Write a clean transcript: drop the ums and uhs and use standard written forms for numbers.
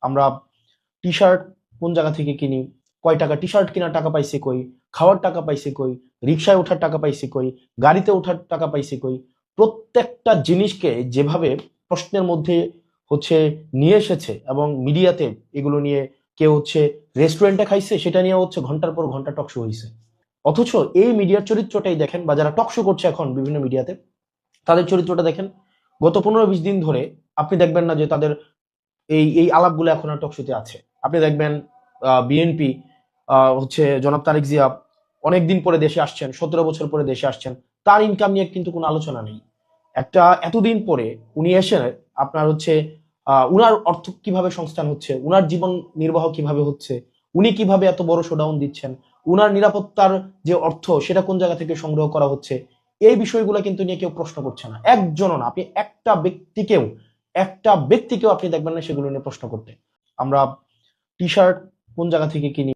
আমরা T shirt কোন জায়গা থেকে কিনি, কয় টাকা টি শার্ট কেনার টাকা পাইছি কই, খাওয়ার টাকা পাইছি কই, রিক্সায় ওঠার টাকা পাইছি কই, গাড়িতে ওঠার টাকা পাইছি কই। প্রত্যেকটা জিনিসকে যেভাবে প্রশ্নের মধ্যে নিয়ে এসেছে, এবং মিডিয়াতে এগুলো নিয়ে কেউ রেস্টুরেন্টে খাইছে, সেটা নিয়ে ঘন্টার পর ঘন্টা টকশো হয়েছে। অথচ এই মিডিয়ার চরিত্রটাই দেখেন, বা যারা টকশো করছে এখন বিভিন্ন মিডিয়াতে, তাদের চরিত্রটা দেখেন। গত 15-20 দিন ধরে আপনি দেখবেন না যে তাদের এই এই আলাপগুলো এখন আর টকশোতে আছে। আপনি দেখবেন বিএনপি জনাব তারেক জিয়া অনেকদিন পরে দেশে আসছেন, 17 বছর পরে দেশে আসছেন, তার ইনকাম নিয়ে কিন্তু কোনো আলোচনা নেই। এতদিন পরে উনি এসে আপনার উনার অর্থ কিভাবে সংস্থান হচ্ছে, উনার জীবন নির্বাহ কিভাবে হচ্ছে, উনি কিভাবে এত বড় শোডাউন দিচ্ছেন, উনার নিরাপত্তার যে অর্থ সেটা কোন জায়গা থেকে সংগ্রহ করা হচ্ছে, এই বিষয়গুলো কিন্তু নিয়ে কেউ প্রশ্ন করছে না। একজনও না, আপনি একটা ব্যক্তিকেও আপনি দেখবেন না সেগুলো নিয়ে প্রশ্ন করতে। আমরা টি শার্ট কোন জায়গা থেকে কিনি,